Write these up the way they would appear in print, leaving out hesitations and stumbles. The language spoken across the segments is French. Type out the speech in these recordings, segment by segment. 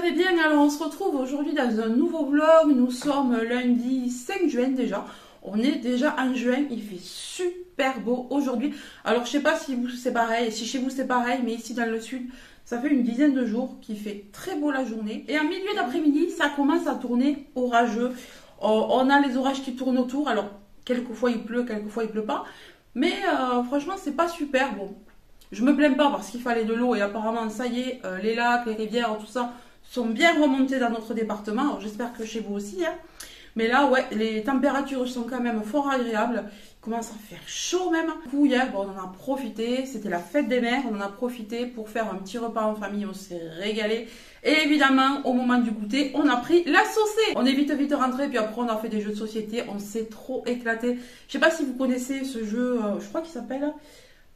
allez bien? Alors on se retrouve aujourd'hui dans un nouveau vlog. Nous sommes lundi 5 juin déjà. On est déjà en juin, il fait super beau aujourd'hui. Alors je sais pas si vous c'est pareil, si chez vous c'est pareil, mais ici dans le sud, ça fait une dizaine de jours qu'il fait très beau la journée. Et en milieu d'après-midi, ça commence à tourner orageux. On a les orages qui tournent autour. Alors quelquefois il pleut, quelquefois il pleut pas. Mais franchement c'est pas super bon. Je me plains pas parce qu'il fallait de l'eau et apparemment ça y est, les lacs, les rivières, tout ça sont bien remontés dans notre département. Alors j'espère que chez vous aussi. Hein. Mais là, ouais, les températures sont quand même fort agréables. Il commence à faire chaud même. Du coup, hier, bon, on en a profité. C'était la fête des mères. On en a profité pour faire un petit repas en famille. On s'est régalé. Et évidemment, au moment du goûter, on a pris la saucée. On est vite rentré. Puis après, on a fait des jeux de société. On s'est trop éclaté. Je sais pas si vous connaissez ce jeu. Je crois qu'il s'appelle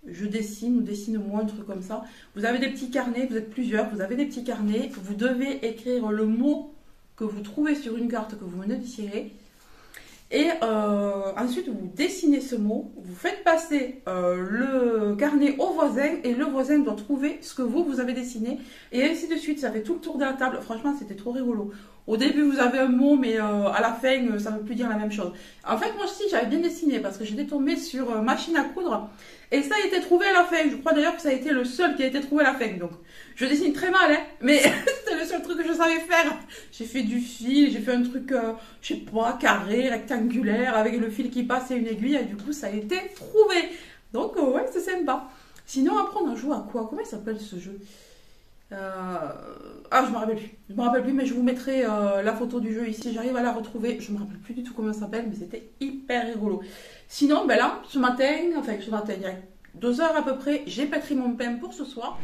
Je dessine ou dessine-moi, un truc comme ça. Vous avez des petits carnets. Vous êtes plusieurs. Vous avez des petits carnets. Vous devez écrire le mot que vous trouvez sur une carte que vous venez de tirer. Et ensuite, vous dessinez ce mot, vous faites passer le carnet au voisin et le voisin doit trouver ce que vous avez dessiné. Et ainsi de suite, ça fait tout le tour de la table. Franchement, c'était trop rigolo. Au début, vous avez un mot, mais à la fin, ça ne veut plus dire la même chose. En fait, moi aussi, j'avais bien dessiné parce que j'étais tombée sur machine à coudre. Et ça a été trouvé à la fin. Je crois d'ailleurs que ça a été le seul qui a été trouvé à la fin. Donc, je dessine très mal, hein, mais c'était le seul truc que je savais faire. J'ai fait du fil, j'ai fait un truc, je sais pas, carré, rectangulaire, avec le fil qui passe et une aiguille. Et du coup, ça a été trouvé. Donc, ouais, c'est sympa. Sinon, après, on a joué à quoi? Comment il s'appelle ce jeu? Ah, je me rappelle plus. Je me rappelle plus, mais je vous mettrai la photo du jeu ici. J'arrive à la retrouver. Je me rappelle plus du tout comment ça s'appelle, mais c'était hyper rigolo. Sinon, ben là, ce matin, il y a 2 heures à peu près, j'ai pétri mon pain pour ce soir.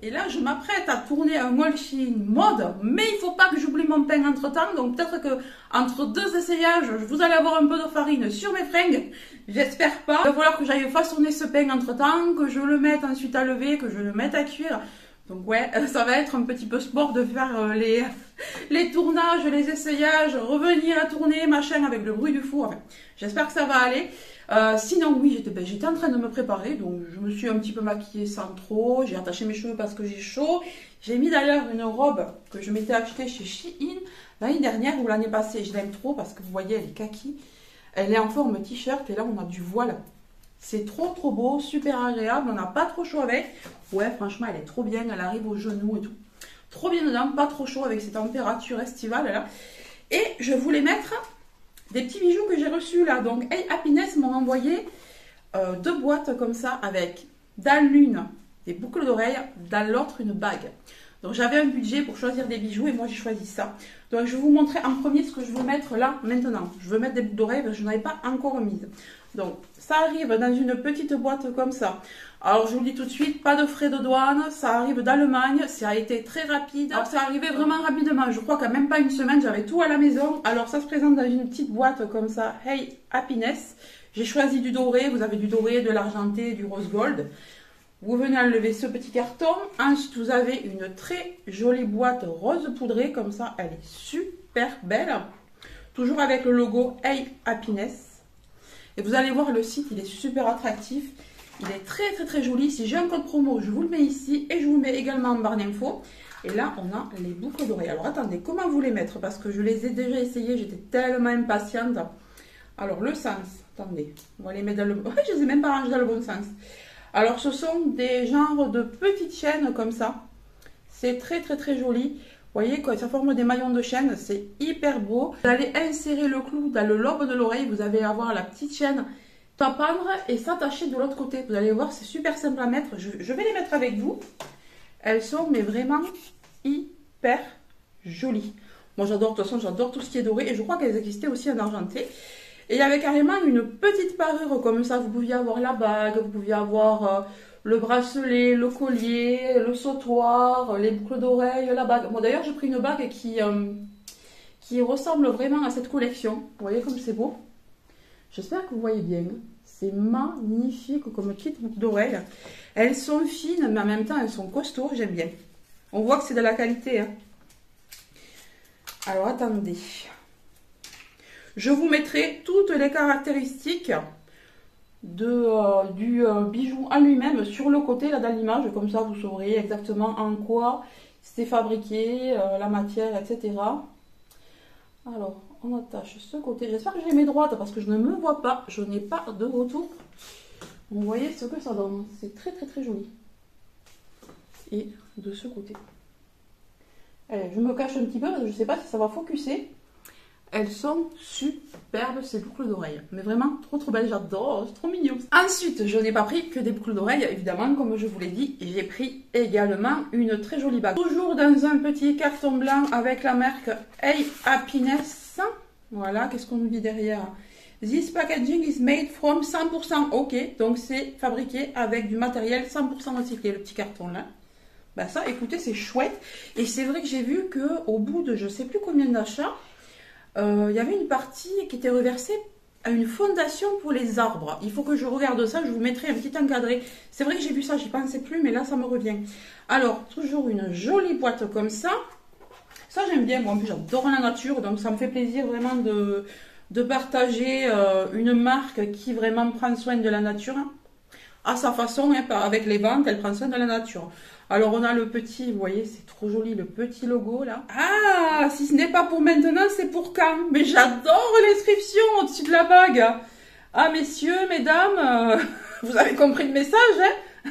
Et là, je m'apprête à tourner un walking mode, mais il ne faut pas que j'oublie mon pain entre temps. Donc peut-être que entre 2 essayages, vous allez avoir un peu de farine sur mes fringues. J'espère pas. Il va falloir que j'aille façonner ce pain entre temps, que je le mette ensuite à lever, que je le mette à cuire. Donc ouais, ça va être un petit peu sport de faire les tournages, les essayages, revenir à tourner, machin, avec le bruit du four. Enfin, j'espère que ça va aller. Sinon oui, j'étais en train de me préparer, donc je me suis un petit peu maquillée sans trop, j'ai attaché mes cheveux parce que j'ai chaud. J'ai mis d'ailleurs une robe que je m'étais achetée chez Shein l'année dernière ou l'année passée. Je l'aime trop parce que vous voyez, elle est kaki. Elle est en forme t-shirt et là on a du voile. C'est trop beau, super agréable, on n'a pas trop chaud avec. Ouais, franchement, elle est trop bien, elle arrive aux genoux et tout. Trop bien dedans, pas trop chaud avec ces températures estivales là. Et je voulais mettre des petits bijoux que j'ai reçus là. Donc, Hey Happiness m'ont envoyé 2 boîtes comme ça avec, dans l'une, des boucles d'oreilles, dans l'autre, une bague. Donc, j'avais un budget pour choisir des bijoux et moi, j'ai choisi ça. Donc, je vais vous montrer en premier ce que je veux mettre là, maintenant. Je veux mettre des boucles d'oreilles parce que je n'avais pas encore mise. Donc, ça arrive dans une petite boîte comme ça. Alors, je vous le dis tout de suite, pas de frais de douane. Ça arrive d'Allemagne. Ça a été très rapide. Alors, ça arrivait vraiment rapidement. Je crois qu'à même pas une semaine, j'avais tout à la maison. Alors, ça se présente dans une petite boîte comme ça. Hey Happiness. J'ai choisi du doré. Vous avez du doré, de l'argenté, du rose gold. Vous venez enlever ce petit carton. Ensuite, vous avez une très jolie boîte rose poudrée. Comme ça, elle est super belle. Toujours avec le logo Hey Happiness. Et vous allez voir, le site, il est super attractif. Il est très joli. Si j'ai un code promo, je vous le mets ici. Et je vous le mets également en barre d'infos. Et là, on a les boucles d'oreilles. Alors, attendez, comment vous les mettre? Parce que je les ai déjà essayées. J'étais tellement impatiente. Alors, le sens. Attendez. On va les mettre dans le... je ne les ai même pas rangés dans le bon sens. Alors, ce sont des genres de petites chaînes comme ça. C'est très joli. Vous voyez, quand ça forme des maillons de chaîne, c'est hyper beau. Vous allez insérer le clou dans le lobe de l'oreille. Vous allez avoir la petite chaîne à pendre et s'attacher de l'autre côté. Vous allez voir, c'est super simple à mettre. Je vais les mettre avec vous. Elles sont mais vraiment hyper jolies. Moi, j'adore, de toute façon, j'adore tout ce qui est doré. Et je crois qu'elles existaient aussi en argenté. Et il y avait carrément une petite parure comme ça. Vous pouviez avoir la bague, vous pouviez avoir le bracelet, le collier, le sautoir, les boucles d'oreilles, la bague. Moi d'ailleurs j'ai pris une bague qui ressemble vraiment à cette collection. Vous voyez comme c'est beau. J'espère que vous voyez bien. C'est magnifique comme petite boucle d'oreilles. Elles sont fines mais en même temps elles sont costauds, j'aime bien. On voit que c'est de la qualité. Hein. Alors attendez. Je vous mettrai toutes les caractéristiques du bijou en lui-même sur le côté là dans l'image. Comme ça vous saurez exactement en quoi c'est fabriqué, la matière, etc. Alors on attache ce côté. J'espère que j'ai mes droites parce que je ne me vois pas. Je n'ai pas de retour. Vous voyez ce que ça donne. C'est très très très joli. Et de ce côté. Allez, je me cache un petit peu parce que je ne sais pas si ça va focuser. Elles sont superbes ces boucles d'oreilles. Mais vraiment trop trop belles, j'adore, c'est trop mignon. Ensuite, je n'ai pas pris que des boucles d'oreilles, évidemment, comme je vous l'ai dit. J'ai pris également une très jolie bague. Toujours dans un petit carton blanc avec la marque Hey Happiness. Voilà, qu'est-ce qu'on nous dit derrière? This packaging is made from 100%. Ok, donc c'est fabriqué avec du matériel 100% recyclé, le petit carton là. Bah ça, écoutez, c'est chouette. Et c'est vrai que j'ai vu qu'au bout de je sais plus combien d'achats, il y avait une partie qui était reversée à une fondation pour les arbres. Il faut que je regarde ça, je vous mettrai un petit encadré. C'est vrai que j'ai vu ça, j'y pensais plus, mais là ça me revient. Alors, toujours une jolie boîte comme ça. Ça j'aime bien, moi en plus j'adore la nature, donc ça me fait plaisir vraiment de partager une marque qui vraiment prend soin de la nature. À sa façon, hein, avec les ventes, elle prend soin de la nature. Alors on a le petit, vous voyez, c'est trop joli, le petit logo là. Ah, si ce n'est pas pour maintenant, c'est pour quand? Mais j'adore l'inscription au-dessus de la bague. Ah messieurs, mesdames, vous avez compris le message, hein?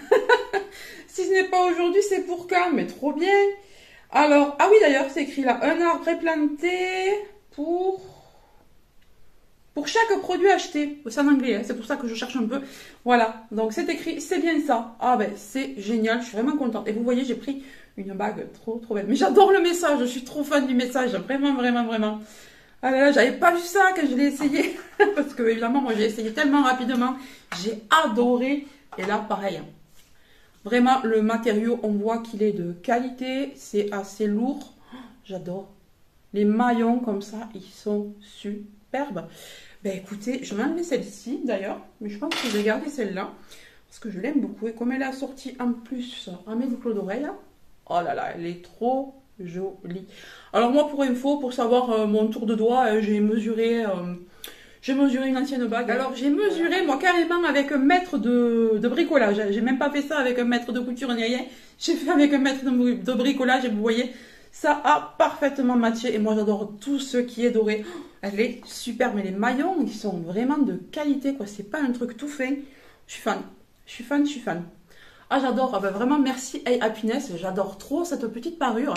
Si ce n'est pas aujourd'hui, c'est pour quand? Mais trop bien. Alors, ah oui d'ailleurs, c'est écrit là, un arbre est planté pour chaque produit acheté. C'est en anglais, hein, c'est pour ça que je cherche un peu. Voilà, donc c'est écrit, c'est bien ça. Ah ben, c'est génial, je suis vraiment contente. Et vous voyez, j'ai pris une bague trop trop belle. Mais j'adore le message, je suis trop fan du message, vraiment, vraiment, vraiment. Ah là là, j'avais pas vu ça quand je l'ai essayé. Parce que évidemment, moi j'ai essayé tellement rapidement. J'ai adoré. Et là, pareil. Vraiment, le matériau, on voit qu'il est de qualité. C'est assez lourd. J'adore. Les maillons comme ça, ils sont superbes. Ben écoutez, je vais enlever celle-ci d'ailleurs, mais je pense que je vais garder celle-là, parce que je l'aime beaucoup, et comme elle est assortie en plus à mes boucles d'oreilles, oh là là, elle est trop jolie. Alors moi pour info, pour savoir mon tour de doigt, j'ai mesuré une ancienne bague. Alors j'ai mesuré moi carrément avec un mètre de bricolage, j'ai même pas fait ça avec un mètre de couture ni rien, j'ai fait avec un mètre de bricolage et vous voyez, ça a parfaitement matché et moi j'adore tout ce qui est doré. Elle est super, mais les maillons ils sont vraiment de qualité quoi. C'est pas un truc tout fin. Je suis fan, je suis fan, je suis fan. Ah j'adore, ah, ben, vraiment merci Hey Happiness, j'adore trop cette petite parure.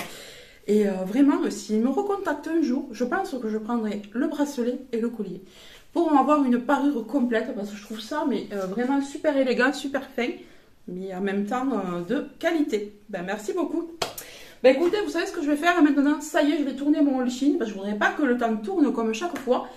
Et vraiment, s'il me recontacte un jour, je pense que je prendrai le bracelet et le collier pour avoir une parure complète parce que je trouve ça mais vraiment super élégant, super fin, mais en même temps de qualité. Ben merci beaucoup. Ben écoutez, vous savez ce que je vais faire maintenant? Ça y est, je vais tourner mon Holcim parce que je voudrais pas que le temps tourne comme chaque fois.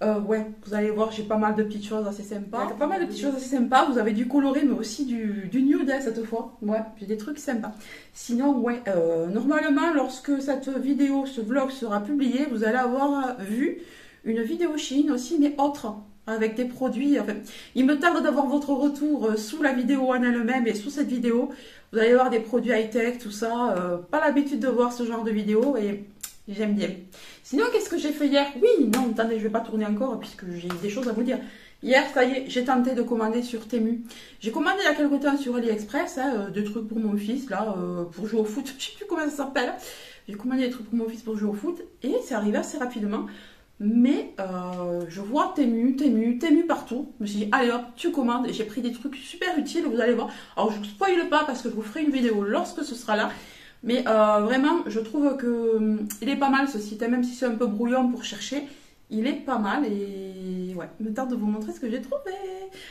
Ouais, vous allez voir, j'ai pas mal de petites choses assez sympas. Pas mal de petites choses assez sympas. Vous avez du coloré, mais aussi du nude hein, cette fois. Ouais, j'ai des trucs sympas. Sinon, ouais, normalement, lorsque cette vidéo, ce vlog sera publié, vous allez avoir vu une vidéo Chine aussi, mais autre. Avec des produits, enfin, il me tarde d'avoir votre retour sous la vidéo en elle-même et sous cette vidéo. Vous allez voir des produits high-tech, tout ça. Pas l'habitude de voir ce genre de vidéo et j'aime bien. Sinon, qu'est-ce que j'ai fait hier? Oui, non, attendez, je vais pas tourner encore puisque j'ai des choses à vous dire. Hier, ça y est, j'ai tenté de commander sur Temu. J'ai commandé il y a quelque temps sur AliExpress, hein, des trucs pour mon fils, là, pour jouer au foot. Je sais plus comment ça s'appelle. J'ai commandé des trucs pour mon fils pour jouer au foot et c'est arrivé assez rapidement. Mais je vois Temu partout. Je me suis dit, allez hop, tu commandes. Et j'ai pris des trucs super utiles, vous allez voir. Alors, je ne spoile pas parce que je vous ferai une vidéo lorsque ce sera là. Mais vraiment, je trouve que il est pas mal ce site. Même si c'est un peu brouillon pour chercher, il est pas mal. Et ouais, il me tarde de vous montrer ce que j'ai trouvé.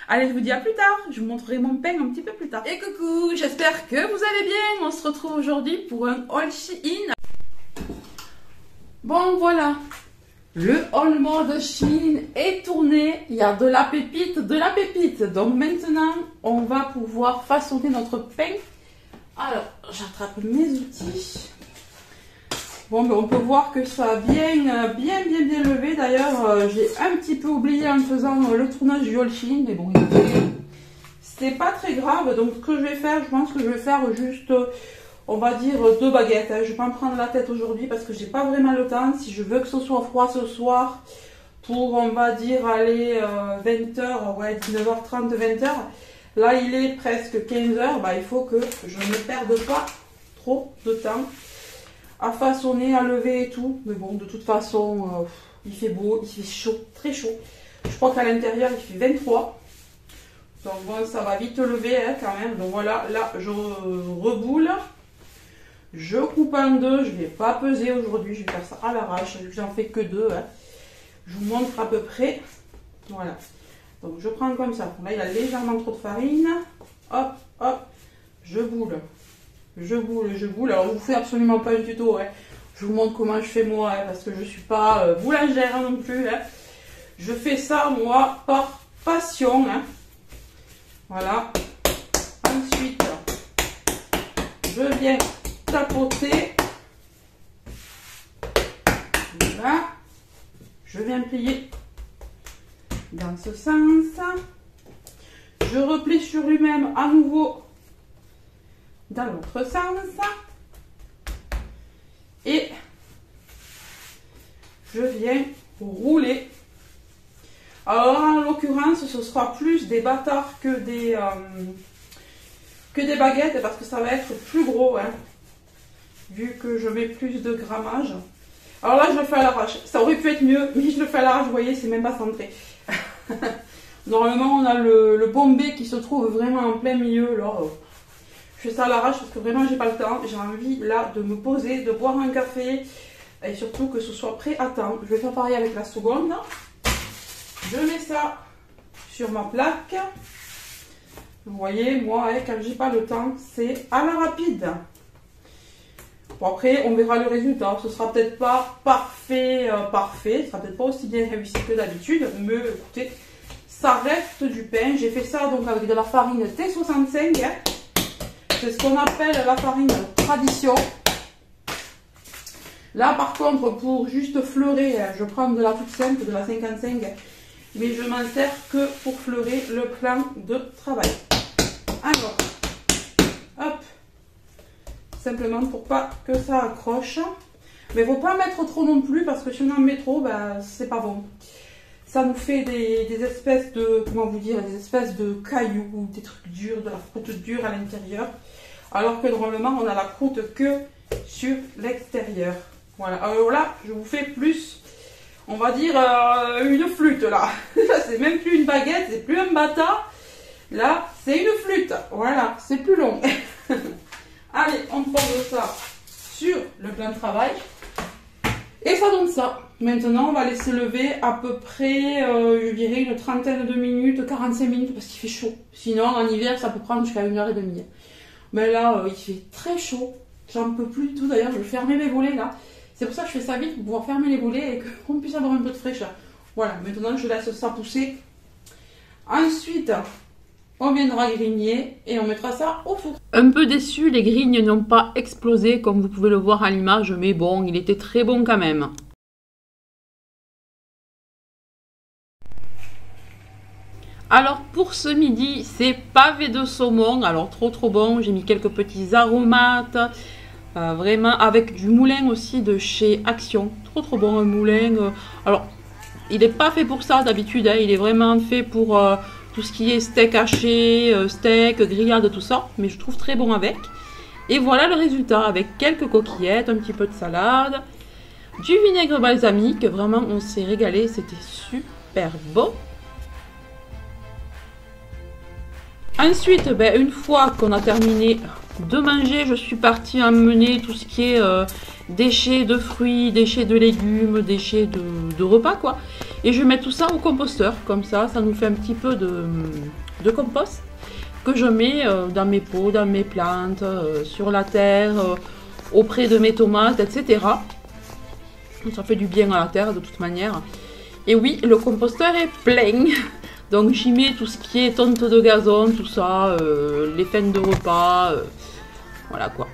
Allez, je vous dis à plus tard. Je vous montrerai mon peigne un petit peu plus tard. Et coucou, j'espère que vous allez bien. On se retrouve aujourd'hui pour un haul Shein. Bon, voilà. Le haul mode Chine est tourné, il y a de la pépite, de la pépite. Donc maintenant, on va pouvoir façonner notre pain. Alors, j'attrape mes outils. Bon, ben on peut voir que ça a bien levé. D'ailleurs, j'ai un petit peu oublié en faisant le tournage du haul Chine. Mais bon, c'est pas très grave. Donc, ce que je vais faire, je pense que je vais faire juste... on va dire 2 baguettes. Je ne vais pas me prendre la tête aujourd'hui parce que j'ai pas vraiment le temps. Si je veux que ce soit froid ce soir, pour on va dire aller 20h, ouais 19h30, 20h. Là il est presque 15h. Bah, il faut que je ne perde pas trop de temps à façonner, à lever et tout. Mais bon, de toute façon, il fait beau, il fait chaud, très chaud. Je crois qu'à l'intérieur il fait 23. Donc bon, ça va vite lever hein, quand même. Donc voilà, là je reboule. Je coupe en 2, je ne vais pas peser aujourd'hui, je vais faire ça à l'arrache, j'en fais que 2. Hein. Je vous montre à peu près. Voilà. Donc je prends comme ça. Là il y a légèrement trop de farine. Hop, hop, je boule. Je boule, je boule. Alors je vous fais absolument pas un tuto. Hein. Je vous montre comment je fais moi, hein, parce que je ne suis pas boulangère non plus. Hein. Je fais ça moi par passion. Hein. Voilà. Ensuite, je viens tapoter. Voilà. Je viens plier dans ce sens. Je replie sur lui-même à nouveau dans l'autre sens. Et je viens rouler. Alors en l'occurrence, ce sera plus des bâtards que des baguettes parce que ça va être plus gros. Hein. Vu que je mets plus de grammage. Alors là, je le fais à l'arrache. Ça aurait pu être mieux, mais je le fais à l'arrache. Vous voyez, c'est même pas centré. Normalement, on a le bombé qui se trouve vraiment en plein milieu. Là, je fais ça à l'arrache parce que vraiment, j'ai pas le temps. J'ai envie là de me poser, de boire un café et surtout que ce soit prêt à temps. Je vais faire pareil avec la seconde. Je mets ça sur ma plaque. Vous voyez, moi, quand j'ai pas le temps, c'est à la rapide. Bon, après, on verra le résultat. Ce sera peut-être pas parfait, ce sera peut-être pas aussi bien réussi que d'habitude, mais écoutez, ça reste du pain. J'ai fait ça donc avec de la farine T65. Hein. C'est ce qu'on appelle la farine tradition. Là, par contre, pour juste fleurer, je prends de la toute simple, de la 55, mais je m'en sers que pour fleurer le plan de travail. Alors, hop. Simplement pour pas que ça accroche. Mais il ne faut pas mettre trop non plus parce que si on en met trop, bah, c'est pas bon. Ça nous fait des espèces de, comment vous dire, des espèces de cailloux, des trucs durs, de la croûte dure à l'intérieur. Alors que normalement, on a la croûte que sur l'extérieur. Voilà. Alors là, je vous fais plus, on va dire, une flûte là. C'est même plus une baguette, c'est plus un bâtard. Là, c'est une flûte. Voilà, c'est plus long. Allez, on pose ça sur le plan de travail. Et ça donne ça. Maintenant, on va laisser lever à peu près, je dirais, une trentaine de minutes, 45 minutes, parce qu'il fait chaud. Sinon, en hiver, ça peut prendre jusqu'à 1h30. Mais là, il fait très chaud. J'en peux plus du tout. D'ailleurs, je vais fermer mes volets là. C'est pour ça que je fais ça vite, pour pouvoir fermer les volets et qu'on puisse avoir un peu de fraîcheur. Voilà, maintenant, je laisse ça pousser. Ensuite... on viendra grigner et on mettra ça au four. Un peu déçu, les grignes n'ont pas explosé comme vous pouvez le voir à l'image, mais bon, il était très bon quand même. Alors pour ce midi, c'est pavé de saumon, alors trop bon, j'ai mis quelques petits aromates, vraiment avec du moulin aussi de chez Action, trop bon un moulin. Alors il n'est pas fait pour ça d'habitude, hein, il est vraiment fait pour... tout ce qui est steak haché, steak, grillade, tout ça. Mais je trouve très bon avec. Et voilà le résultat avec quelques coquillettes, un petit peu de salade, du vinaigre balsamique. Vraiment, on s'est régalé. C'était super bon. Ensuite, ben, une fois qu'on a terminé de manger, je suis partie emmener tout ce qui est déchets de fruits, déchets de légumes, déchets de repas, quoi. Et je mets tout ça au composteur, comme ça nous fait un petit peu de compost que je mets dans mes pots, dans mes plantes, sur la terre, auprès de mes tomates, etc. Ça fait du bien à la terre de toute manière. Et oui, le composteur est plein. Donc j'y mets tout ce qui est tonte de gazon, tout ça, les peines de repas, voilà quoi.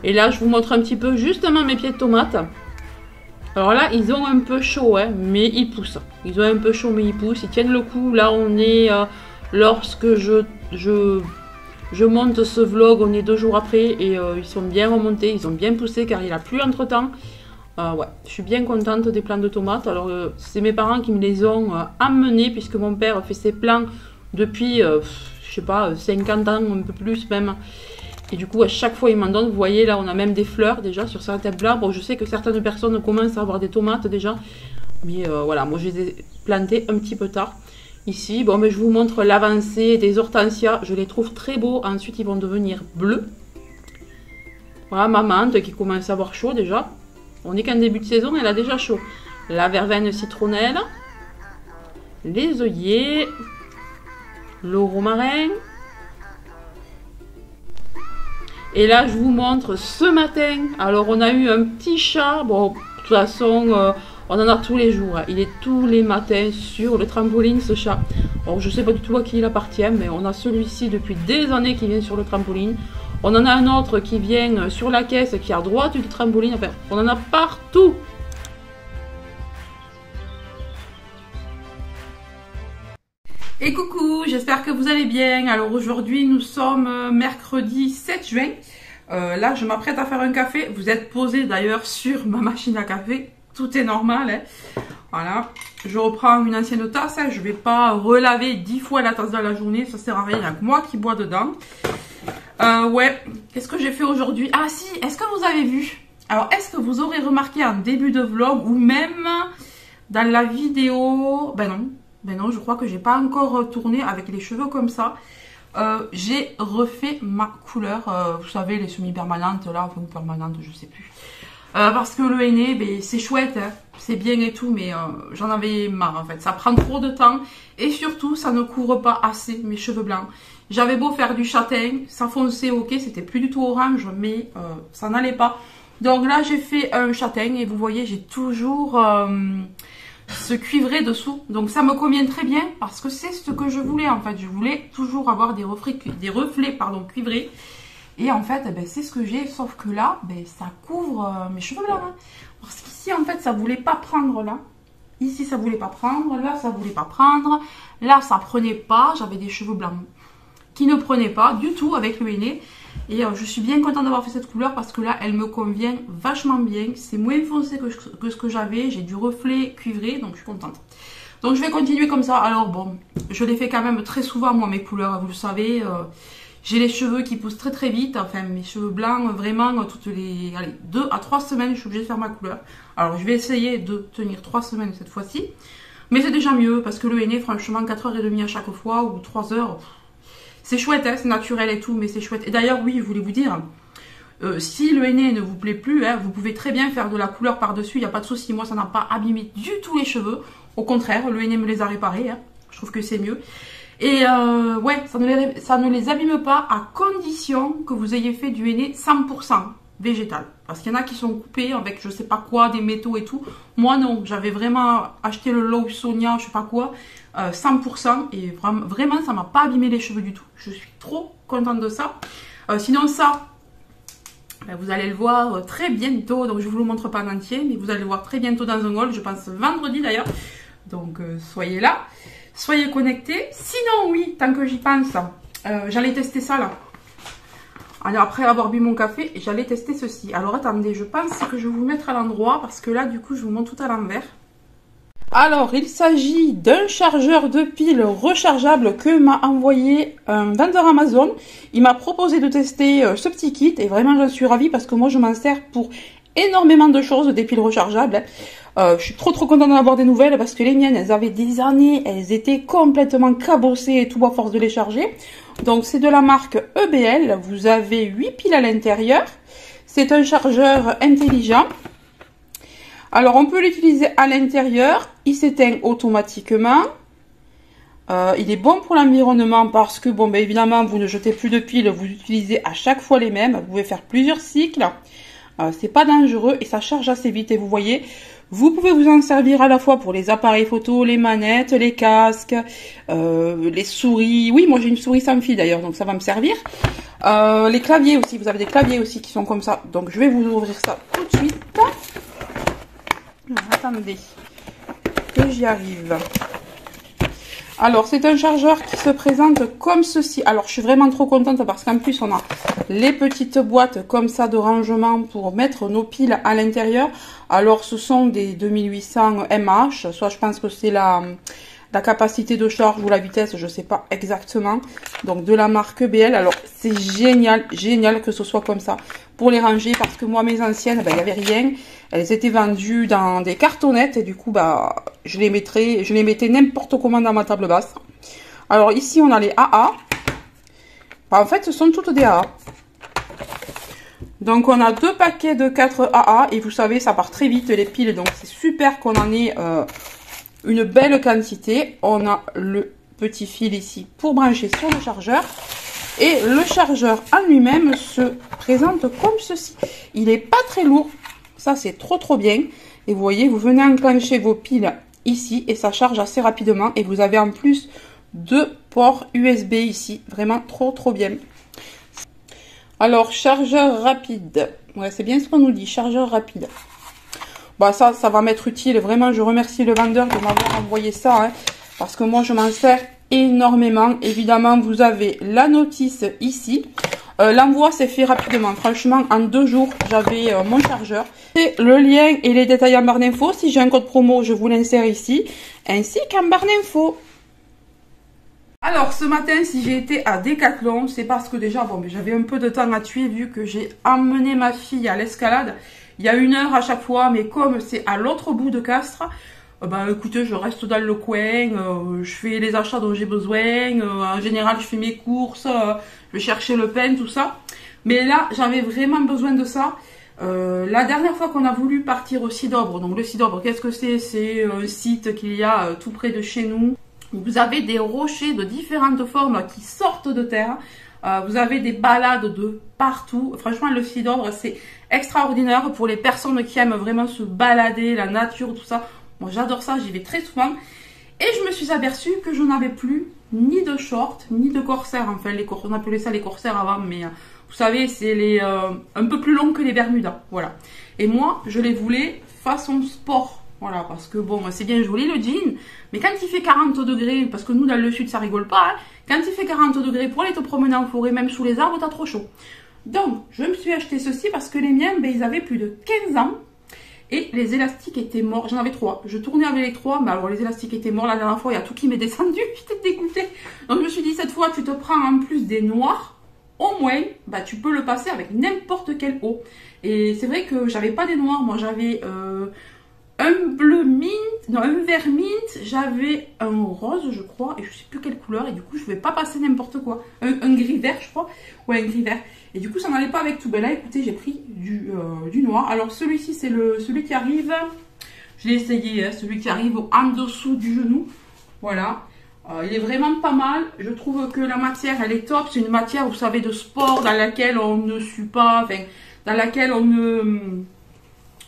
Et là, je vous montre un petit peu justement mes pieds de tomates. Alors là, ils ont un peu chaud, hein, mais ils poussent. Ils ont un peu chaud, mais ils poussent. Ils tiennent le coup. Là, on est, lorsque je monte ce vlog, on est 2 jours après et ils sont bien remontés. Ils ont bien poussé car il a plu entre temps. Ouais, je suis bien contente des plants de tomates. Alors, c'est mes parents qui me les ont amenés puisque mon père fait ses plants depuis, je sais pas, 50 ans, un peu plus même. Et du coup, à chaque fois, il m'en donne. Vous voyez, là, on a même des fleurs déjà sur certains plants. Bon, je sais que certaines personnes commencent à avoir des tomates déjà. Mais voilà, moi, je les ai plantées un petit peu tard. Ici, bon, mais je vous montre l'avancée des hortensias. Je les trouve très beaux. Ensuite, ils vont devenir bleus. Voilà, ma menthe qui commence à avoir chaud déjà. On est qu'en début de saison, elle a déjà chaud. La verveine citronnelle. Les œillets. Le romarin. Et là, je vous montre ce matin. Alors, on a eu un petit chat. Bon, de toute façon, on en a tous les jours. Il est tous les matins sur le trampoline, ce chat. Alors, je ne sais pas du tout à qui il appartient, mais on a celui-ci depuis des années qui vient sur le trampoline. On en a un autre qui vient sur la caisse, qui est à droite du trampoline. Enfin, on en a partout. Et coucou, j'espère que vous allez bien. Alors aujourd'hui, nous sommes mercredi 7 juin. Là, je m'apprête à faire un café. Vous êtes posé d'ailleurs sur ma machine à café. Tout est normal. Hein. Voilà. Je reprends une ancienne tasse. Hein. Je ne vais pas relaver 10 fois la tasse dans la journée. Ça sert à rien. Il n'y a que moi qui bois dedans. Ouais. Qu'est-ce que j'ai fait aujourd'hui? Ah si, est-ce que vous avez vu? Alors, est-ce que vous aurez remarqué en début de vlog ou même dans la vidéo? Ben non. Ben non, je crois que j'ai pas encore tourné avec les cheveux comme ça. J'ai refait ma couleur. Vous savez, les semi-permanentes là, enfin permanentes, je sais plus. Parce que le henné, ben, c'est chouette, hein, c'est bien et tout, mais j'en avais marre en fait. Ça prend trop de temps et surtout, ça ne couvre pas assez mes cheveux blancs. J'avais beau faire du châtain, ça fonçait, ok, c'était plus du tout orange, mais ça n'allait pas. Donc là, j'ai fait un châtain et vous voyez, j'ai toujours ce cuivré dessous. Donc ça me convient très bien parce que c'est ce que je voulais en fait. Je voulais toujours avoir des reflets cuivrés. Et en fait, ben, c'est ce que j'ai, sauf que là, ben, ça couvre mes cheveux blancs. Hein. Parce qu'ici, en fait, ça voulait pas prendre là. Ici, ça voulait pas prendre. Là, ça voulait pas prendre. Là, ça prenait pas. J'avais des cheveux blancs qui ne prenaient pas du tout avec le henné. Et je suis bien contente d'avoir fait cette couleur parce que là, elle me convient vachement bien. C'est moins foncé que ce que j'avais. J'ai du reflet cuivré, donc je suis contente. Donc, je vais continuer comme ça. Alors, bon, je les fais quand même très souvent, moi, mes couleurs. Vous le savez, j'ai les cheveux qui poussent très très vite. Enfin, mes cheveux blancs, vraiment, toutes les 2 à 3 semaines, je suis obligée de faire ma couleur. Alors, je vais essayer de tenir 3 semaines cette fois-ci. Mais c'est déjà mieux parce que le henné, franchement, 4h30 à chaque fois ou 3 heures... C'est chouette, hein, c'est naturel et tout, mais c'est chouette. Et d'ailleurs, oui, je voulais vous dire, si le henné ne vous plaît plus, hein, vous pouvez très bien faire de la couleur par-dessus, il n'y a pas de souci. Moi, ça n'a pas abîmé du tout les cheveux. Au contraire, le henné me les a réparés. Hein. Je trouve que c'est mieux. Et ouais, ça ne les abîme pas à condition que vous ayez fait du henné 100% végétal. Parce qu'il y en a qui sont coupés avec je sais pas quoi, des métaux et tout. Moi, non, j'avais vraiment acheté le Lawsonia, je sais pas quoi. 100% et vraiment ça m'a pas abîmé les cheveux du tout. Je suis trop contente de ça. Sinon ça, ben, vous allez le voir très bientôt. Donc je vous le montre pas en entier, mais vous allez le voir très bientôt dans un haul. Je pense vendredi d'ailleurs. Donc soyez là, soyez connectés. Sinon oui, tant que j'y pense, j'allais tester ça là. Alors après avoir bu mon café, j'allais tester ceci. Alors attendez, je pense que je vais vous mettre à l'endroit parce que là du coup je vous montre tout à l'envers. Alors, il s'agit d'un chargeur de piles rechargeable que m'a envoyé un vendeur Amazon. Il m'a proposé de tester ce petit kit et vraiment j'en suis ravie parce que moi je m'en sers pour énormément de choses, des piles rechargeables. Je suis trop contente d'en avoir des nouvelles parce que les miennes, elles avaient des années, elles étaient complètement cabossées et tout à force de les charger. Donc c'est de la marque EBL, vous avez 8 piles à l'intérieur. C'est un chargeur intelligent. Alors, on peut l'utiliser à l'intérieur. Il s'éteint automatiquement. Il est bon pour l'environnement parce que, bon, ben, évidemment, vous ne jetez plus de piles, vous utilisez à chaque fois les mêmes. Vous pouvez faire plusieurs cycles. C'est pas dangereux et ça charge assez vite. Et vous voyez, vous pouvez vous en servir à la fois pour les appareils photo, les manettes, les casques, les souris. Oui, moi j'ai une souris sans fil d'ailleurs, donc ça va me servir. Les claviers aussi, vous avez des claviers aussi qui sont comme ça. Donc je vais vous ouvrir ça tout de suite. Attendez que j'y arrive. Alors, c'est un chargeur qui se présente comme ceci. Alors, je suis vraiment trop contente parce qu'en plus, on a les petites boîtes comme ça de rangement pour mettre nos piles à l'intérieur. Alors, ce sont des 2800 mAh. Soit je pense que c'est la capacité de charge ou la vitesse, je ne sais pas exactement. Donc, de la marque BL. Alors, c'est génial, génial que ce soit comme ça pour les ranger parce que moi, mes anciennes, ben, il n'y avait rien. Elles étaient vendues dans des cartonnettes et du coup, bah, je les mettais n'importe comment dans ma table basse. Alors ici, on a les AA. Bah, en fait, ce sont toutes des AA. Donc, on a 2 paquets de 4 AA et vous savez, ça part très vite les piles. Donc, c'est super qu'on en ait une belle quantité. On a le petit fil ici pour brancher sur le chargeur. Et le chargeur en lui-même se présente comme ceci. Il n'est pas très lourd. Ça, c'est trop bien. Et vous voyez, vous venez enclencher vos piles ici et ça charge assez rapidement. Et vous avez en plus 2 ports USB ici. Vraiment trop bien. Alors, chargeur rapide. Ouais, c'est bien ce qu'on nous dit, chargeur rapide. Bah ça va m'être utile. Vraiment, je remercie le vendeur de m'avoir envoyé ça. Hein, parce que moi, je m'en sers énormément. Évidemment, vous avez la notice ici. L'envoi s'est fait rapidement. Franchement, en 2 jours, j'avais mon chargeur. Et le lien et les détails en barre d'infos. Si j'ai un code promo, je vous l'insère ici. Ainsi qu'en barre d'infos. Alors, ce matin, si j'ai été à Decathlon, c'est parce que déjà, bon, j'avais un peu de temps à tuer vu que j'ai emmené ma fille à l'escalade. Il y a 1 heure à chaque fois, mais comme c'est à l'autre bout de Castres, bah écoutez, je reste dans le coin, je fais les achats dont j'ai besoin, en général je fais mes courses, je vais chercher le pain, tout ça. Mais là, j'avais vraiment besoin de ça. La dernière fois qu'on a voulu partir au Sidobre, donc le Sidobre, qu'est-ce que c'est? C'est un site qu'il y a tout près de chez nous. Vous avez des rochers de différentes formes qui sortent de terre. Vous avez des balades de partout. Franchement, le Sidobre, c'est extraordinaire pour les personnes qui aiment vraiment se balader, la nature, tout ça. Moi, j'adore ça, j'y vais très souvent. Et je me suis aperçue que je n'avais plus ni de shorts, ni de corsaires. Enfin, on appelait ça les corsaires avant, mais vous savez, c'est les un peu plus longs que les Bermudas. Voilà. Et moi, je les voulais façon sport. Voilà, parce que bon, c'est bien joli le jean, mais quand il fait 40 degrés, parce que nous, dans le sud, ça rigole pas, hein, quand il fait 40 degrés, pour aller te promener en forêt, même sous les arbres, t'as trop chaud. Donc, je me suis acheté ceci parce que les miens, ben, ils avaient plus de 15 ans. Et les élastiques étaient morts. J'en avais 3. Je tournais avec les 3, mais alors les élastiques étaient morts. La dernière fois, il y a tout qui m'est descendu. J'étais dégoûtée. Donc je me suis dit, cette fois, tu te prends en plus des noirs. Au moins, bah, tu peux le passer avec n'importe quelle eau. Et c'est vrai que j'avais pas des noirs. Moi, j'avais un bleu mint, non, un vert mint. J'avais un rose, je crois. Et je sais plus quelle couleur. Et du coup, je ne vais pas passer n'importe quoi. Un gris vert, je crois. Ouais, un gris vert. Et du coup, ça n'allait pas avec tout. Ben là, écoutez, j'ai pris du noir. Alors, celui-ci, c'est celui qui arrive. Je l'ai essayé, hein, celui qui arrive en dessous du genou. Voilà. Il est vraiment pas mal. Je trouve que la matière, elle est top. C'est une matière, vous savez, de sport dans laquelle on ne sue pas. Enfin, dans laquelle on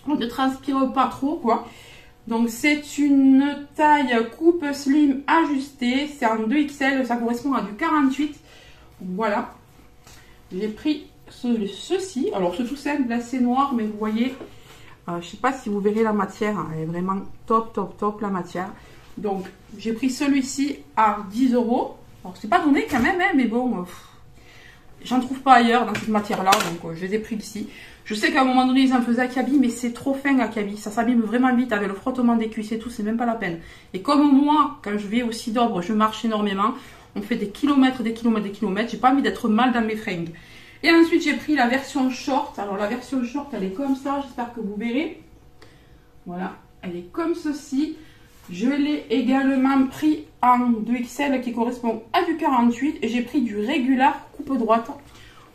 ne transpire pas trop, quoi. Donc, c'est une taille coupe slim ajustée. C'est en 2XL. Ça correspond à du 48. Voilà. J'ai pris ceci. Alors, c'est tout simple. Là, c'est noir, mais vous voyez, je ne sais pas si vous verrez la matière. Hein, elle est vraiment top, la matière. Donc, j'ai pris celui-ci à 10 €. Alors, c'est pas donné quand même, hein, mais bon, j'en trouve pas ailleurs dans cette matière-là. Donc, je les ai pris ici. Je sais qu'à un moment donné, ils en faisaient à Kaby, mais c'est trop fin à Kaby. Ça s'abîme vraiment vite avec le frottement des cuisses et tout. C'est même pas la peine. Et comme moi, quand je vais au Sidobre, je marche énormément. On fait des kilomètres. J'ai pas envie d'être mal dans mes fringues. Et ensuite, j'ai pris la version short. Alors, la version short, elle est comme ça. J'espère que vous verrez. Voilà. Elle est comme ceci. Je l'ai également pris en 2XL qui correspond à du 48. Et j'ai pris du régular coupe droite.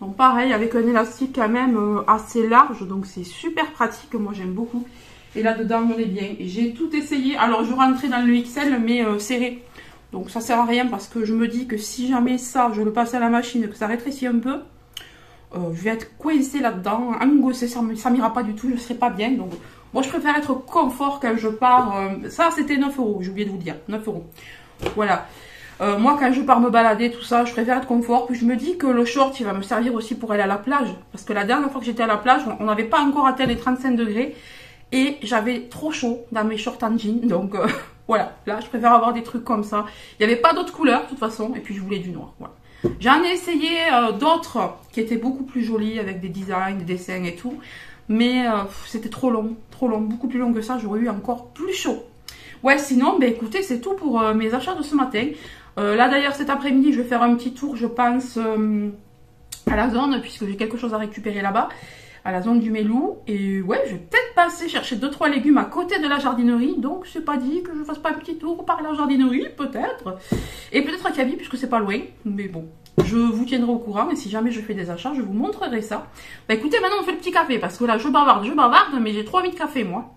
Donc, pareil, avec un élastique quand même assez large. Donc, c'est super pratique. Moi, j'aime beaucoup. Et là-dedans, on est bien. Et j'ai tout essayé. Alors, je rentrais dans le XL, mais serré. Donc ça sert à rien parce que je me dis que si jamais ça, je le passe à la machine, que ça rétrécit un peu, je vais être coincée là-dedans, angoissée, ça m'ira pas du tout, je serai pas bien. Donc moi je préfère être confort quand je pars. Ça c'était 9 €, j'ai oublié de vous dire, 9 €. Voilà. Moi quand je pars me balader, tout ça, je préfère être confort. Puis je me dis que le short il va me servir aussi pour aller à la plage. Parce que la dernière fois que j'étais à la plage, on n'avait pas encore atteint les 35 degrés. Et j'avais trop chaud dans mes shorts en jean. Donc voilà, là je préfère avoir des trucs comme ça. Il n'y avait pas d'autres couleurs de toute façon. Et puis je voulais du noir. Voilà. J'en ai essayé d'autres qui étaient beaucoup plus jolis avec des designs, des dessins et tout. Mais c'était trop long, beaucoup plus long que ça. J'aurais eu encore plus chaud. Ouais, sinon, ben écoutez, c'est tout pour mes achats de ce matin. Là d'ailleurs cet après-midi, je vais faire un petit tour, je pense, à la zone, puisque j'ai quelque chose à récupérer là-bas. À la zone du Mélou. Et ouais, je vais peut-être passer chercher 2-3 légumes à côté de la jardinerie. Donc, c'est pas dit que je fasse pas un petit tour par la jardinerie, peut-être. Et peut-être à Kaby, puisque c'est pas loin. Mais bon, je vous tiendrai au courant. Et si jamais je fais des achats, je vous montrerai ça. Bah écoutez, maintenant on fait le petit café. Parce que là, je bavarde, mais j'ai trop envie de café, moi.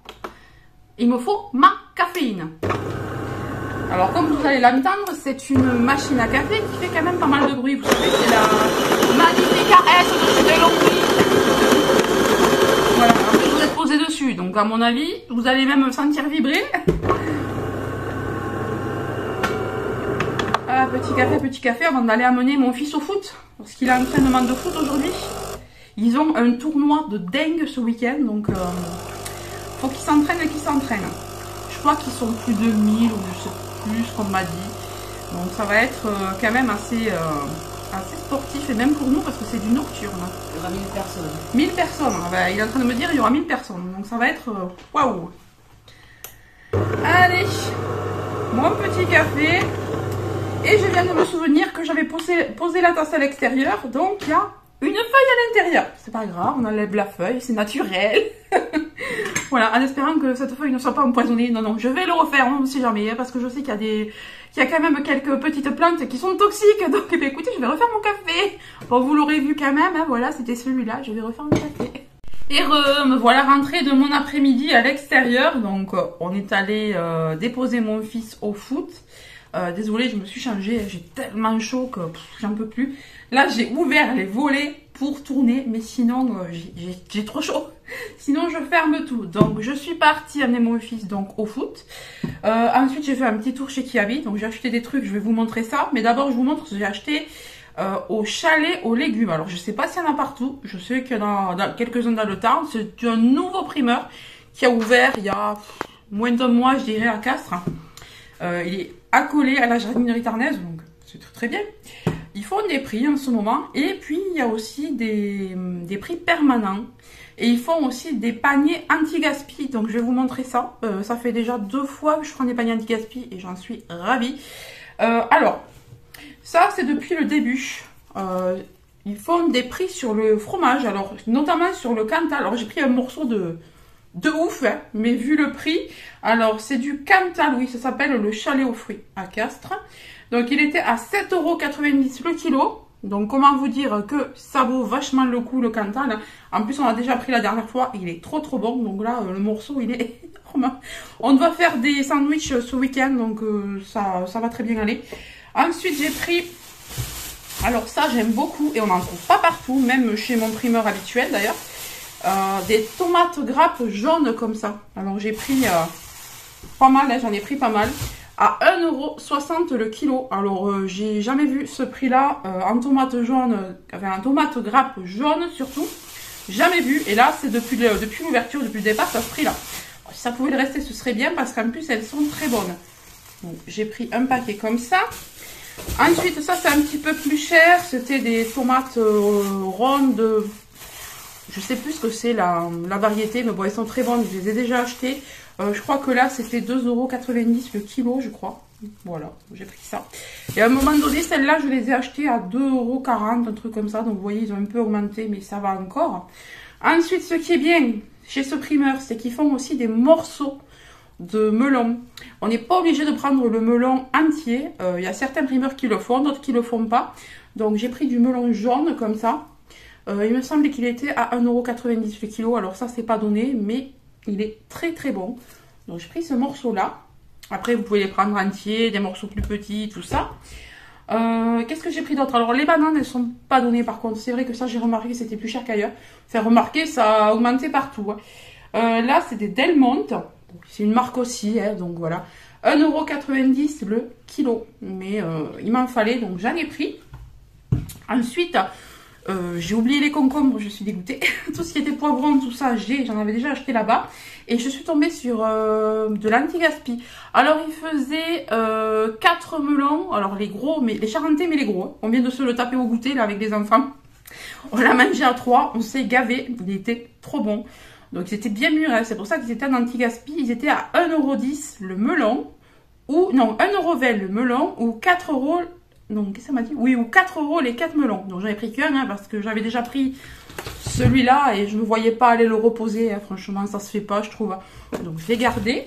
Il me faut ma caféine. Alors, comme vous allez l'entendre, c'est une machine à café qui fait quand même pas mal de bruit. Vous savez, c'est la magnifique AS de Longwy. Voilà, en plus vous êtes posé dessus, donc à mon avis, vous allez même me sentir vibrer. Ah, petit café, avant d'aller amener mon fils au foot, parce qu'il a un entraînement de foot aujourd'hui. Ils ont un tournoi de dingue ce week-end, donc faut qu'ils s'entraînent. Je crois qu'ils sont plus de 1000 ou je sais plus, qu'on m'a dit. Donc ça va être quand même assez sportif, et même pour nous parce que c'est du nocturne. Il y aura 1000 personnes. 1000 personnes, ben, il est en train de me dire il y aura 1000 personnes, donc ça va être waouh. Allez, mon petit café. Et je viens de me souvenir que j'avais posé la tasse à l'extérieur, donc il y a une feuille à l'intérieur. C'est pas grave, on enlève la feuille, c'est naturel. Voilà, en espérant que cette feuille ne soit pas empoisonnée. Non, je vais le refaire, on ne sait jamais, parce que je sais qu'il y a quand même quelques petites plantes qui sont toxiques. Donc, eh bien, écoutez, je vais refaire mon café. Bon, vous l'aurez vu quand même, hein, voilà, c'était celui-là, je vais refaire mon café. Et me voilà rentrée de mon après-midi à l'extérieur. Donc, on est allé déposer mon fils au foot. Désolée, je me suis changée, j'ai tellement chaud que j'en peux plus. Là, j'ai ouvert les volets pour tourner, mais sinon, j'ai trop chaud. Sinon, je ferme tout. Donc, je suis partie amener mon fils donc au foot. Ensuite, j'ai fait un petit tour chez Kiabi. Donc, j'ai acheté des trucs, je vais vous montrer ça. Mais d'abord, je vous montre ce que j'ai acheté au chalet aux légumes. Alors, je sais pas s'il y en a partout. Je sais qu'il y en a quelques-uns dans le temps. C'est un nouveau primeur qui a ouvert il y a moins d'un mois, je dirais, à Castres. Il est accolé à la jardinerie tarnaise, donc c'est très bien. Ils font des prix en ce moment. Et puis, il y a aussi des prix permanents. Et ils font aussi des paniers anti-gaspi. Donc, je vais vous montrer ça. Ça fait déjà 2 fois que je prends des paniers anti-gaspi et j'en suis ravie. Alors, ça, c'est depuis le début. Ils font des prix sur le fromage. Alors, notamment sur le Cantal. Alors, j'ai pris un morceau de ouf, hein, mais vu le prix. Alors, c'est du Cantal, oui, ça s'appelle le chalet aux fruits à Castres. Donc, il était à 7,90 € le kilo. Donc, comment vous dire que ça vaut vachement le coup, le Cantal. En plus, on a déjà pris la dernière fois. Il est trop bon. Donc là, le morceau, il est énorme. On doit faire des sandwichs ce week-end. Donc, ça va très bien aller. Ensuite, j'ai pris... Alors, ça, j'aime beaucoup. Et on n'en trouve pas partout. Même chez mon primeur habituel, d'ailleurs. Des tomates grappes jaunes comme ça. Alors, j'ai pris pas mal. Hein, j'en ai pris pas mal. À 1,60 € le kilo. Alors, j'ai jamais vu ce prix-là en tomates jaunes, enfin en tomates grappes jaunes surtout. Jamais vu. Et là, c'est depuis l'ouverture, depuis le départ, ça ce prix-là. Si ça pouvait le rester, ce serait bien parce qu'en plus, elles sont très bonnes. Donc, j'ai pris un paquet comme ça. Ensuite, ça, c'est un petit peu plus cher. C'était des tomates rondes. Je sais plus ce que c'est la variété, mais bon, elles sont très bonnes. Je les ai déjà achetées. Je crois que là, c'était 2,90 € le kilo, je crois. Voilà, j'ai pris ça. Et à un moment donné, celles-là, je les ai achetées à 2,40 €, un truc comme ça. Donc, vous voyez, ils ont un peu augmenté, mais ça va encore. Ensuite, ce qui est bien chez ce primeur, c'est qu'ils font aussi des morceaux de melon. On n'est pas obligé de prendre le melon entier. Il y a certains primeurs qui le font, d'autres qui le font pas. Donc, j'ai pris du melon jaune, comme ça. Il me semblait qu'il était à 1,90 € le kilo. Alors, ça, c'est pas donné, mais... il est très bon. Donc j'ai pris ce morceau là. Après, vous pouvez les prendre entiers, des morceaux plus petits, tout ça. Qu'est-ce que j'ai pris d'autre? Alors, les bananes, elles sont pas données par contre. C'est vrai que ça, j'ai remarqué que c'était plus cher qu'ailleurs. Enfin, remarqué, ça a augmenté partout. Hein. Là, c'est des Delmonte. C'est une marque aussi, hein, donc voilà. 1,90 € le kilo. Mais il m'en fallait, donc j'en ai pris. Ensuite, j'ai oublié les concombres, je suis dégoûtée. Tout ce qui était poivron, tout ça, j'en avais déjà acheté là-bas. Et je suis tombée sur de l'anti-gaspi. Alors, il faisait 4 melons. Alors, les gros, mais les charentais, mais les gros. Hein. On vient de se le taper au goûter, là, avec les enfants. On l'a mangé à 3. On s'est gavé. Il était trop bon. Donc, ils étaient bien mûrs. Hein. C'est pour ça qu'ils étaient en anti-gaspi. Ils étaient à 1,10 € le melon. Ou, non, 1,20 € le melon. Ou 4 €. Donc, qu'est-ce que ça m'a dit? Oui, ou 4 € les 4 melons. Donc, j'en ai pris qu'un, hein, parce que j'avais déjà pris celui-là et je ne voyais pas aller le reposer. Hein. Franchement, ça se fait pas, je trouve. Donc, je l'ai gardé.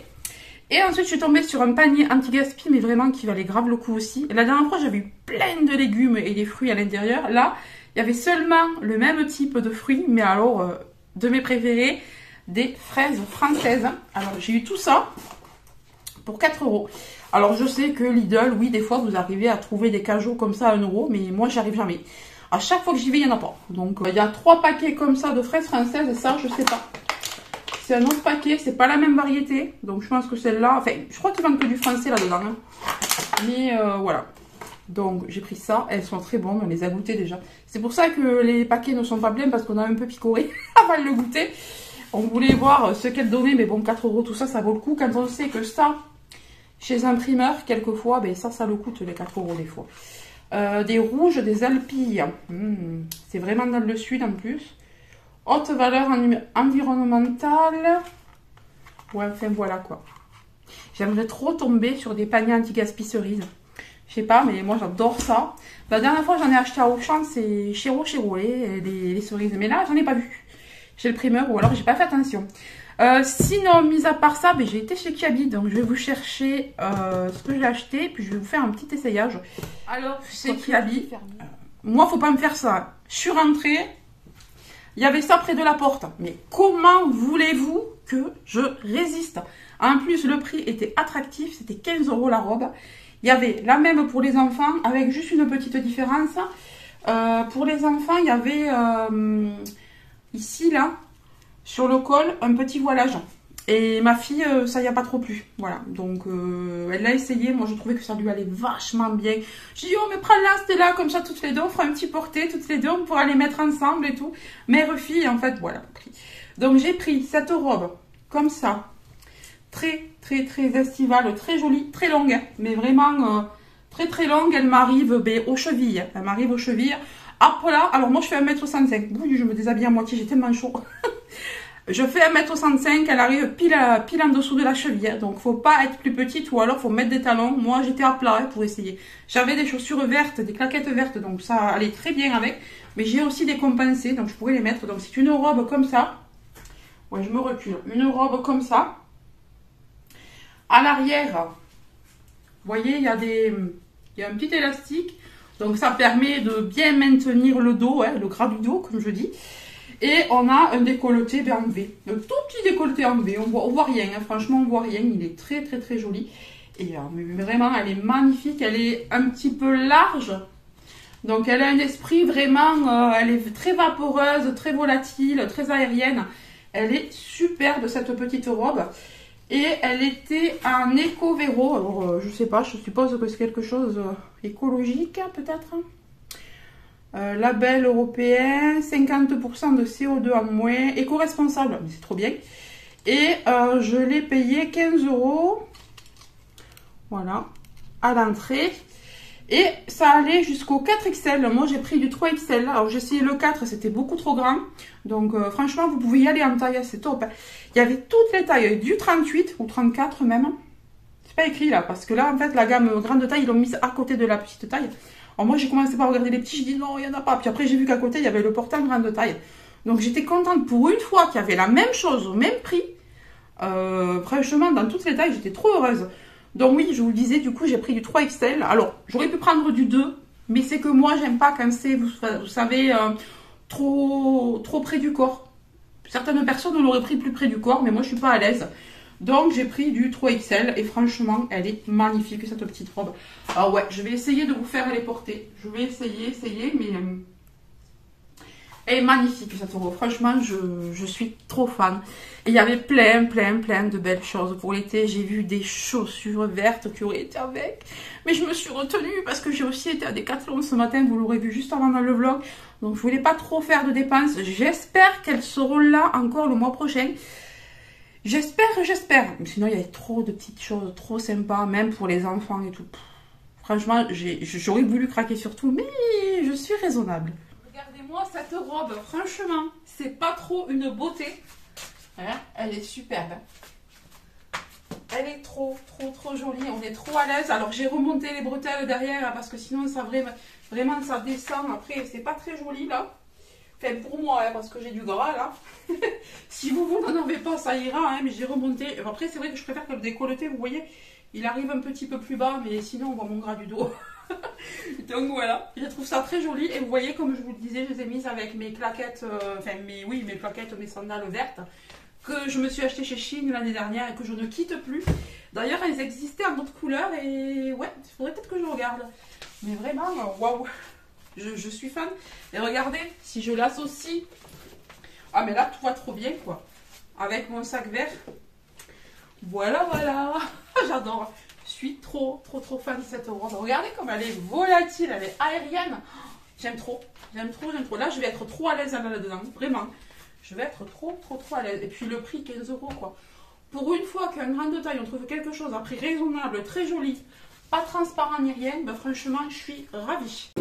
Et ensuite, je suis tombée sur un panier anti-gaspi, mais vraiment qui valait grave le coup aussi. Et la dernière fois, j'avais eu plein de légumes et des fruits à l'intérieur. Là, il y avait seulement le même type de fruits, mais alors, de mes préférés, des fraises françaises. Alors, j'ai eu tout ça pour 4 €. Alors, je sais que Lidl, oui, des fois, vous arrivez à trouver des cajots comme ça à 1 €, mais moi, j'y arrive jamais. À chaque fois que j'y vais, il n'y en a pas. Donc, il y a 3 paquets comme ça de fraises françaises, et ça, je sais pas. C'est un autre paquet, c'est pas la même variété. Donc, je pense que celle-là, enfin, je crois qu'ils vendent que du français là-dedans. Hein. Mais, voilà. Donc, j'ai pris ça. Elles sont très bonnes, on les a goûtées déjà. C'est pour ça que les paquets ne sont pas pleins, parce qu'on a un peu picoré avant de le goûter. On voulait voir ce qu'elles donnaient, mais bon, 4 €, tout ça, ça vaut le coup. Quand on sait que ça... Chez un primeur, quelquefois, ben ça le coûte les 4 € des fois. Des rouges, des alpilles. C'est vraiment dans le sud en plus. Haute valeur environnementale. Ouais, enfin voilà quoi. J'aimerais trop tomber sur des paniers anti-gaspi cerises. Je sais pas, mais moi j'adore ça. La dernière fois j'en ai acheté à Auchan, c'est Chéro les cerises. Mais là, j'en ai pas vu. Chez le primeur, ou alors j'ai pas fait attention. Sinon, mis à part ça, ben, j'ai été chez Kiabi, donc je vais vous chercher ce que j'ai acheté, puis je vais vous faire un petit essayage. Alors, chez Kiabi, moi, faut pas me faire ça. Je suis rentrée, il y avait ça près de la porte. Mais comment voulez-vous que je résiste? En plus, le prix était attractif, c'était 15 € la robe. Il y avait la même pour les enfants, avec juste une petite différence. Pour les enfants, il y avait ici, là, sur le col, un petit voilage. Et ma fille, ça y a pas trop plu. Voilà, donc elle l'a essayé. Moi, je trouvais que ça lui allait vachement bien. J'ai dit, oh, mais prends-la, Stella, comme ça, toutes les deux, on fera un petit porté, toutes les deux, on pourra les mettre ensemble et tout. Mère, fille, en fait, voilà. Donc, j'ai pris cette robe, comme ça, très, très, très estivale, très jolie, très longue, mais vraiment très, très longue. Elle m'arrive aux chevilles. Elle m'arrive aux chevilles. Après là, alors moi, je fais 1,65 m. Oui, je me déshabille à moitié, j'ai tellement chaud. Je fais 1,65 m, elle arrive pile en dessous de la cheville. Donc, faut pas être plus petite ou alors faut mettre des talons. Moi, j'étais à plat pour essayer. J'avais des chaussures vertes, des claquettes vertes, donc ça allait très bien avec. Mais j'ai aussi des compensés, donc je pourrais les mettre. Donc, c'est une robe comme ça. Ouais, je me recule. Une robe comme ça. À l'arrière, vous voyez, il y a un petit élastique. Donc, ça permet de bien maintenir le dos, hein, le gras du dos, comme je dis. Et on a un décolleté en V. Un tout petit décolleté en V. On voit rien, hein. Franchement, on voit rien. Il est très, très, très joli. Et vraiment, elle est magnifique. Elle est un petit peu large. Donc, elle a un esprit vraiment... elle est très vaporeuse, très volatile, très aérienne. Elle est superbe, cette petite robe. Et elle était en éco-véro. Alors, je sais pas, je suppose que c'est quelque chose écologique, peut-être. Label européen, 50% de CO2 en moins, éco-responsable, c'est trop bien. Et je l'ai payé 15 €, voilà, à l'entrée. Et ça allait jusqu'au 4XL. Moi, j'ai pris du 3XL. Alors, j'ai essayé le 4, c'était beaucoup trop grand. Donc, franchement, vous pouvez y aller en taille, c'est top. Il y avait toutes les tailles, du 38 ou 34 même. C'est pas écrit là, parce que là, en fait, la gamme grande taille, ils l'ont mise à côté de la petite taille. Alors, moi, j'ai commencé par regarder les petits, j'ai dit non, il n'y en a pas. Puis après, j'ai vu qu'à côté, il y avait le portant grande taille. Donc, j'étais contente pour une fois qu'il y avait la même chose, au même prix. Franchement, dans toutes les tailles, j'étais trop heureuse. Donc oui, je vous le disais, du coup, j'ai pris du 3XL. Alors, j'aurais pu prendre du 2, mais c'est que moi, j'aime pas quand c'est, vous savez, trop près du corps. Certaines personnes l'auraient pris plus près du corps, mais moi, je suis pas à l'aise. Donc j'ai pris du 3XL et franchement elle est magnifique cette petite robe. Alors ouais, je vais essayer de vous faire les porter. Je vais essayer, mais elle est magnifique cette robe. Franchement je suis trop fan. Et il y avait plein de belles choses pour l'été. J'ai vu des chaussures vertes qui auraient été avec. Mais je me suis retenue parce que j'ai aussi été à Decathlon ce matin. Vous l'aurez vu juste avant dans le vlog. Donc je voulais pas trop faire de dépenses. J'espère qu'elles seront là encore le mois prochain. J'espère. Sinon, il y avait trop de petites choses trop sympas, même pour les enfants et tout. Franchement, j'aurais voulu craquer sur tout, mais je suis raisonnable. Regardez-moi cette robe. Franchement, c'est pas trop une beauté. Hein, elle est superbe. Elle est trop jolie. On est trop à l'aise. Alors, j'ai remonté les bretelles derrière, hein, parce que sinon, ça vraiment, ça descend. Après, c'est pas très joli, là. Enfin, pour moi, hein, parce que j'ai du gras, là. Si vous n'en avez pas, ça ira, hein, mais j'ai remonté. Après, c'est vrai que je préfère que le décolleté, vous voyez, il arrive un petit peu plus bas, mais sinon, on voit mon gras du dos. Donc voilà, je trouve ça très joli. Et vous voyez, comme je vous le disais, je les ai mises avec mes claquettes, mes claquettes, mes sandales vertes, que je me suis acheté chez Shein l'année dernière et que je ne quitte plus. D'ailleurs, elles existaient en d'autres couleurs et ouais, il faudrait peut-être que je regarde. Mais vraiment, waouh, je suis fan. Et regardez, si je l'associe... Ah mais là, tout va trop bien, quoi. Avec mon sac vert. Voilà. J'adore. Je suis trop fan de cette robe. Regardez comme elle est volatile, elle est aérienne. J'aime trop. Là, je vais être trop à l'aise là-dedans, vraiment. Je vais être trop à l'aise. Et puis le prix, 15 €, quoi. Pour une fois qu'un grande taille, on trouve quelque chose à prix raisonnable, très joli, pas transparent ni rien, ben franchement, je suis ravie.